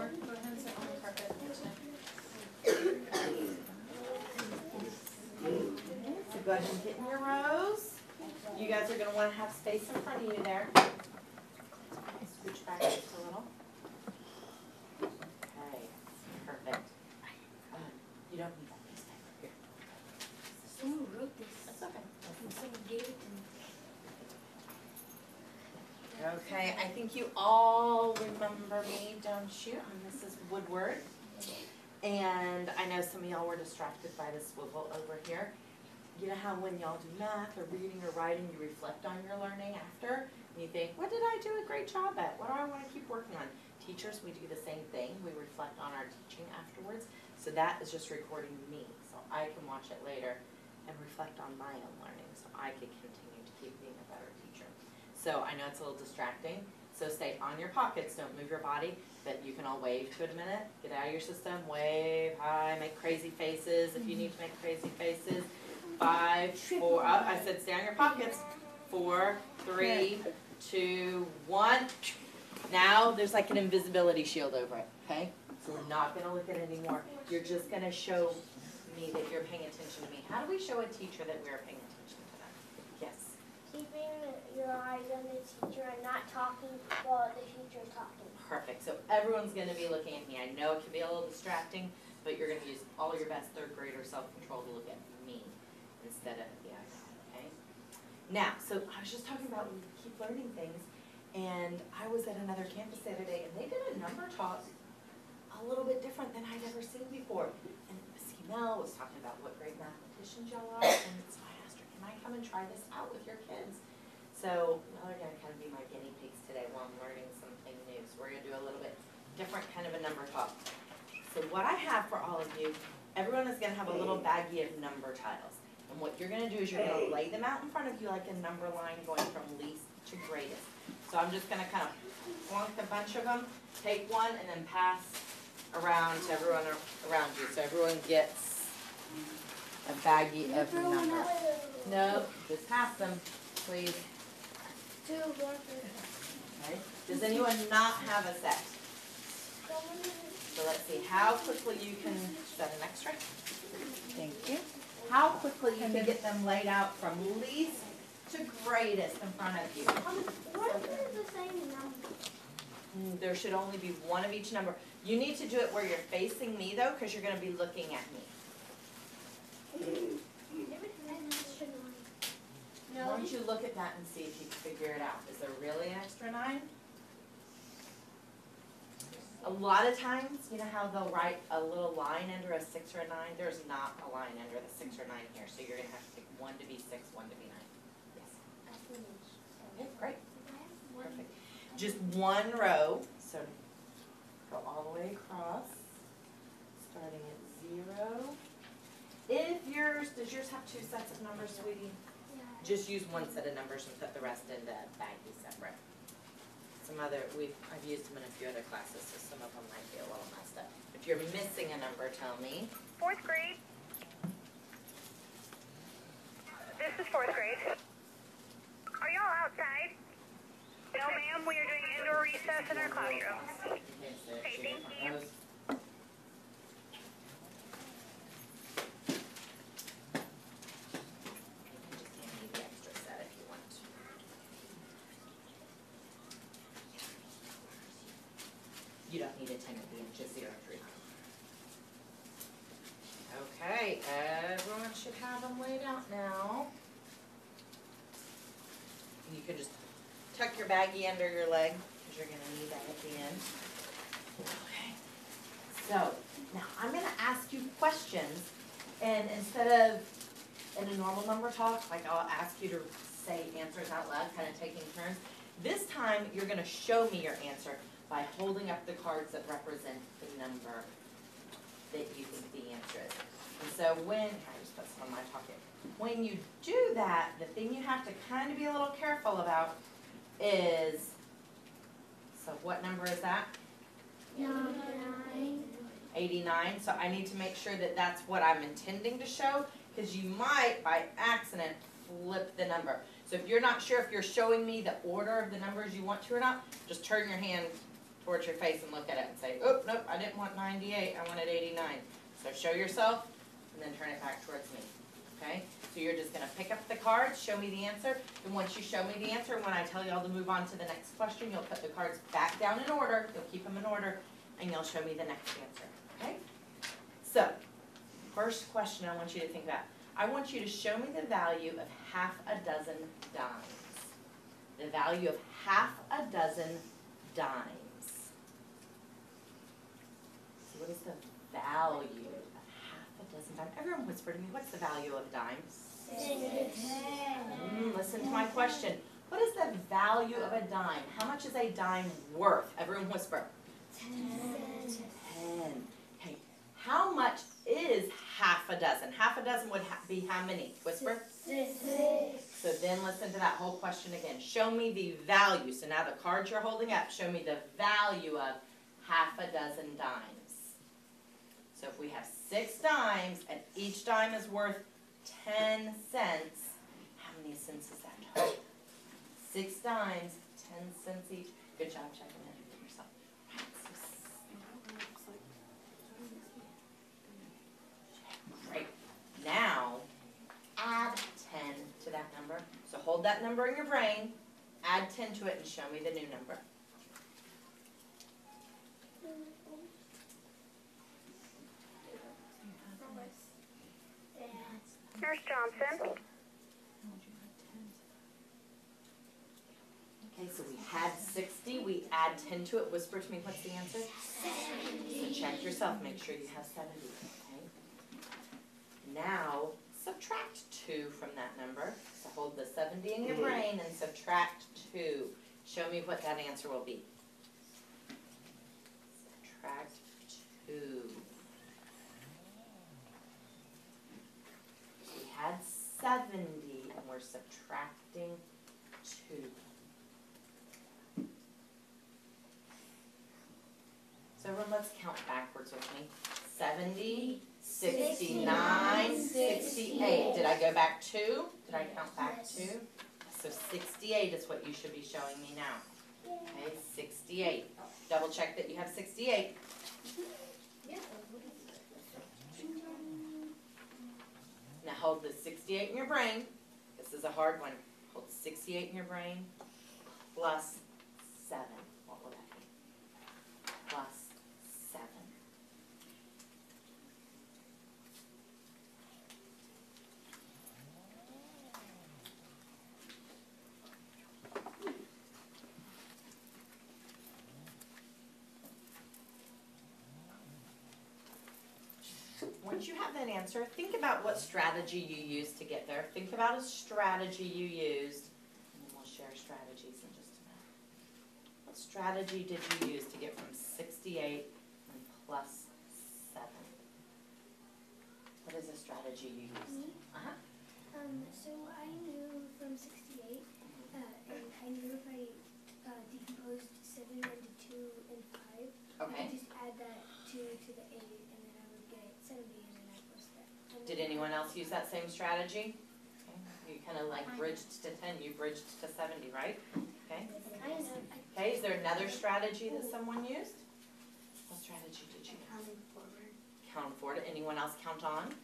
or go ahead and sit on the carpet. So go ahead and get in your rows. You guys are going to want to have space in front of you there. Scooch back just a little. Okay, perfect. You don't need that piece paper here. Someone wrote this. That's okay. And someone gave it to me. Okay, I think you all remember me, don't you? I'm Mrs. Woodward. And I know some of y'all were distracted by the Swivl over here. You know how when y'all do math or reading or writing, you reflect on your learning after? And you think, what did I do a great job at? What do I want to keep working on? Teachers, we do the same thing. We reflect on our teaching afterwards. So that is just recording me. So I can watch it later and reflect on my own learning so I can continue to keep being a better teacher. So I know it's a little distracting. So stay on your pockets. Don't move your body. But you can all wave to it a minute. Get out of your system. Wave, hi, make crazy faces if you need to make crazy faces. 5, 4, up. I said stay on your pockets. 4, 3, 2, 1. Now there's like an invisibility shield over it, okay? So we're not going to look at it anymore. You're just going to show me that you're paying attention to me. How do we show a teacher that we are paying attention to them? Yes? Keeping your eyes on the teacher and not talking while the teacher is talking. Perfect. So everyone's going to be looking at me. I know it can be a little distracting, but you're going to use all your best third grader self-control to look at me instead of the iPad, okay? Now, so I was just talking about we keep learning things, and I was at another campus the other day, and they did a number talk a little bit different than I'd ever seen before. And Ms. Mel was talking about what great mathematicians y'all are, and so I asked her, can I come and try this out with your kids? So y'all are going to kind of be my guinea pigs today while I'm learning something new. So we're going to do a little bit different kind of a number talk. So what I have for all of you, everyone is going to have a little baggie of number tiles. And what you're going to do is you're going to lay them out in front of you like a number line going from least to greatest. So I'm just going to kind of flunk a bunch of them, take one, and then pass around to everyone around you. So everyone gets a baggie of numbers. No, just pass them, please. Okay. Does anyone not have a set? So let's see how quickly you can, is that an extra? Thank you. How quickly you can get them laid out from least to greatest in front of you. What if it's the same number? There should only be one of each number. You need to do it where you're facing me though, because you're going to be looking at me. Why don't you look at that and see if you can figure it out. Is there really an extra 9? A lot of times, you know how they'll write a little line under a 6 or a 9? There's not a line under the 6 or 9 here, so you're going to have to pick one to be 6, one to be 9. Yes? Okay, great. Perfect. Just one row, so go all the way across, starting at 0. If yours, does yours have 2 sets of numbers, sweetie? Just use one set of numbers and put the rest in the baggie separate. I've used them in a few other classes, so some of them might be a little messed up. If you're missing a number, tell me. 4th grade. This is 4th grade. Are y'all outside? No, ma'am. We are doing indoor recess in our classrooms. Okay, thank you. You don't need a 10 at the end, just 0 3. Okay, everyone should have them laid out now. You can just tuck your baggie under your leg, because you're going to need that at the end. Okay, so now I'm going to ask you questions, and instead of in a normal number talk, like I'll ask you to say answers out loud, kind of taking turns, this time you're going to show me your answer by holding up the cards that represent the number that you think the answer is. And so I just put some on my pocket. When you do that, the thing you have to kind of be a little careful about is, so what number is that? 9. 89. So I need to make sure that that's what I'm intending to show, because you might, by accident, flip the number. So if you're not sure if you're showing me the order of the numbers you want to or not, just turn your hand towards your face and look at it and say, oh, nope, I didn't want 98, I wanted 89. So show yourself and then turn it back towards me, okay? So you're just gonna pick up the cards, show me the answer, and once you show me the answer, when I tell y'all to move on to the next question, you'll put the cards back down in order, you'll keep them in order, and you'll show me the next answer, okay? So, first question I want you to think about. I want you to show me the value of half a dozen dimes. The value of half a dozen dimes. So what is the value of half a dozen dimes? Everyone whisper to me, what's the value of a dime? 6. Listen to my question. What is the value of a dime? How much is a dime worth? Everyone whisper. 10. 10. Okay. How much is half a dozen? Half a dozen would be how many? Whisper. 6. So then listen to that whole question again. Show me the value. So now the cards you're holding up, show me the value of half a dozen dimes. So if we have 6 dimes and each dime is worth 10 cents, how many cents is that total? 6 dimes, 10 cents each. Good job checking in yourself. Great. Now, add 10 to that number. So hold that number in your brain, add 10 to it, and show me the new number. Nurse Johnson. Okay, so we had 60, we add 10 to it. Whisper to me, what's the answer? 70. So check yourself, make sure you have 70, okay? Now, subtract 2 from that number. So hold the 70 in your brain and subtract 2. Show me what that answer will be. Subtract 2. We had 70 and we're subtracting 2. So everyone, let's count backwards with me. 70, 69, 68. Did I go back 2? Did I count back 2? So 68 is what you should be showing me now. Okay, 68. Double check that you have 68. Now hold the 68 in your brain. This is a hard one. Hold 68 in your brain plus 7. What will that be? Plus 7. Once you have that answer, think about what strategy you used to get there. Think about a strategy you used, and then we'll share strategies in just a minute. What strategy did you use to get from 68 and plus 7? What is a strategy you used? So I knew from 68, and I knew if I decomposed 7 into 2 and 5, I Okay. could just add that 2 to the 8, and then I would get 70, and then I plus that. Did anyone else use that same strategy? Okay. You kind of like bridged to 10, you bridged to 70, right? Okay. Okay, is there another strategy that someone used? What strategy did you use? Counting forward. Count forward. Anyone else count on?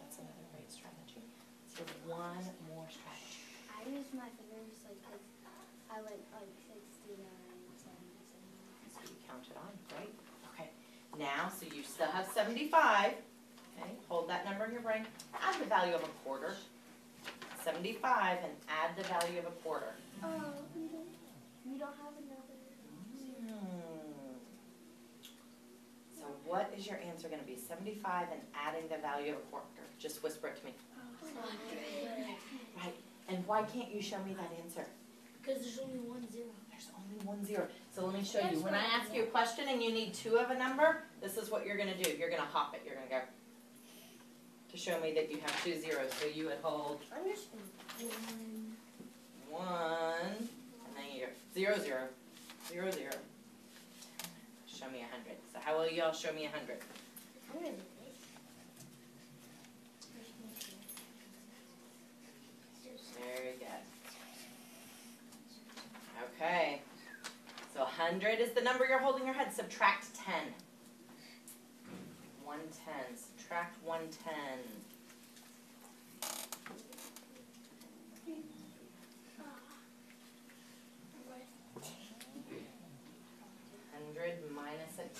That's another great strategy. So one more strategy. I used my fingers, like, 'cause I went, like, 69, 70, 71. So you counted on, great. Okay. Now, so you still have 75. Okay, hold that number in your brain. Add the value of a quarter. 75 and add the value of a quarter. Oh, you don't have another. So what is your answer going to be? 75 and adding the value of a quarter. Just whisper it to me. Right. And why can't you show me that answer? Because there's only 1 0. There's only 1 0. So let me show you. When I ask you a question and you need 2 of a number, this is what you're going to do. You're going to hop it. You're going to go to show me that you have 2 zeros. So you would hold 1, and then you're 0 0 0 0. Show me 100. So how will y'all show me 100? Very good. Okay. So 100 100 is the number you're holding in your head. Subtract 10. 110. Subtract 110. 100 minus a 10.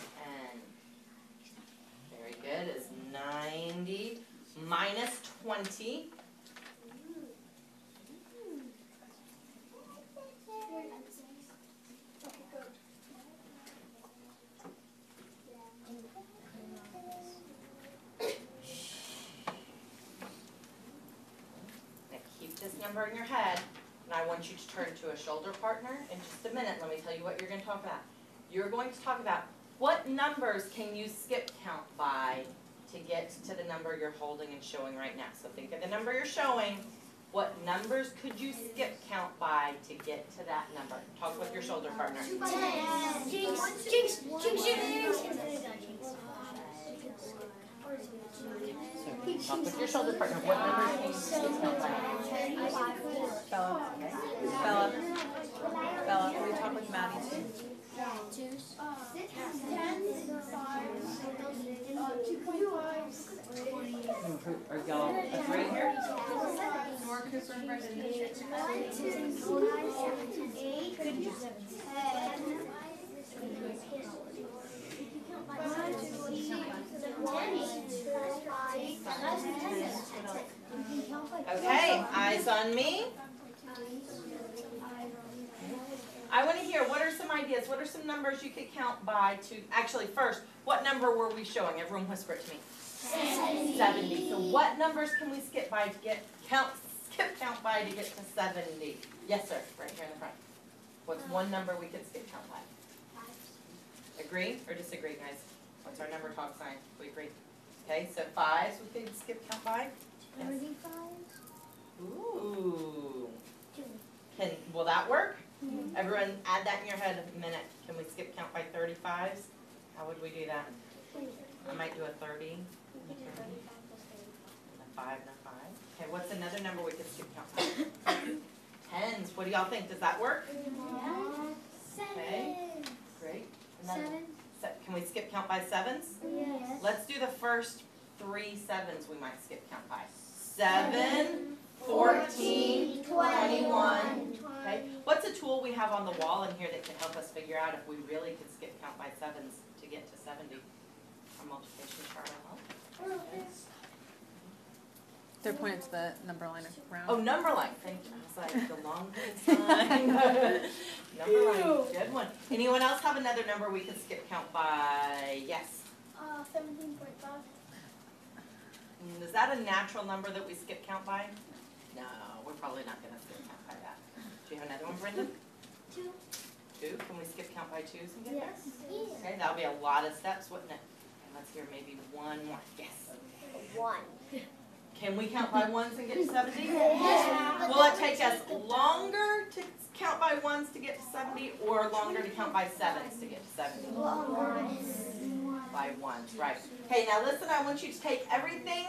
Very good. Is 90 minus 20. Now keep this number in your head, and I want you to turn to a shoulder partner in just a minute. Let me tell you what you're going to talk about. You're going to talk about what numbers can you skip count by to get to the number you're holding and showing right now. So think of the number you're showing. What numbers could you skip count by to get to that number? Talk with your shoulder partner. Talk with your shoulder partner. What numbers can you skip count by? Bella, will you talk with Maddie too? Are y'all agree here? Okay, eyes on me. I want to hear, what are some ideas? What are some numbers you could count by to, actually first, what number were we showing? Everyone whisper it to me. 70. So what numbers can we skip by to get, skip count by to get to 70? Yes, sir, right here in the front. What's one number we could skip count by? Agree or disagree, guys? What's our number talk sign? We agree. Okay, so 5s we could skip count by? Yes. 35. Ooh. Will that work? Mm-hmm. Everyone add that in your head a minute. Can we skip count by 35s? How would we do that? I might do a 30. A 5 and a 5. Okay, what's another number we could skip count by? 10s. What do y'all think? Does that work? Yeah. Okay, great. Another, 7. can we skip count by 7s? Yes. Let's do the first 3 7s we might skip count by. 7, 14, 21. Okay. What's a tool we have on the wall in here that can help us figure out if we really could skip count by 7s to get to 70? Our multiplication chart will help. They're pointed to the number line around. Oh, number line. Thank you. I was like, the long sign. Number line. Good one. Anyone else have another number we can skip count by? Yes. 17.5. Is that a natural number that we skip count by? No, we're probably not going to skip count by that. Do you have another one, Brenda? 2. 2? Can we skip count by 2s and get Yes. there? Okay, that'll be a lot of steps, wouldn't it? And let's hear maybe one more. Yes. 1. Can we count by 1s and get to 70? Yes. Will it take us longer to count by 1s to get to 70 or longer to count by 7s to get to 70? By 1s, right. Okay, now listen, I want you to take everything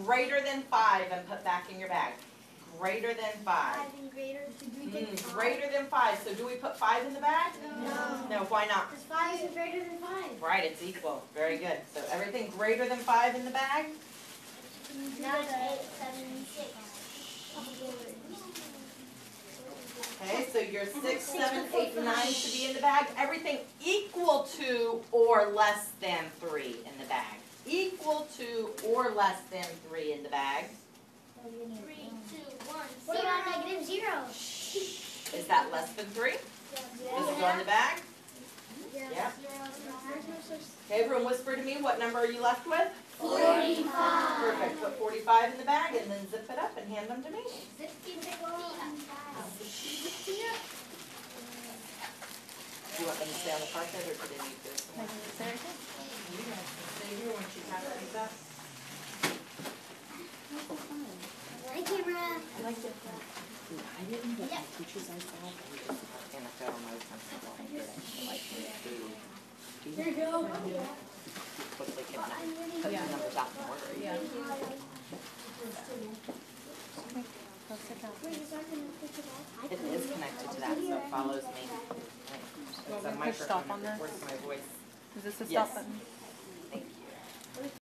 greater than 5 and put back in your bag. Greater than 5. Greater than 5. So do we put 5 in the bag? No. No, why not? Because 5 is greater than 5. Right, it's equal. Very good. So everything greater than 5 in the bag? 9, 8, 7, 6. Okay, so your 6, 7, 8, 9 should be in the bag. Everything equal to or less than 3 in the bag. Equal to or less than 3 in the bag. 3, 2, 1. What about -0? Is that less than 3? Does it go in the bag? Yeah. Okay, everyone whisper to me, what number are you left with? 45. Perfect. Put 45 in the bag and then zip it up and hand them to me. Do you want them to stay on the parquet or do they need to? You guys can stay here once you have it like that. Hi, camera. I liked it. I didn't, but the teachers I saw, they just NFL and I was comfortable. I did it. Like, There you go. quickly can put the numbers out in order. Yeah. Wait, is that connected to that? It is connected to that, so it follows me. It's a push stop microphone on that this? records my voice. Is this a Yes. stop button?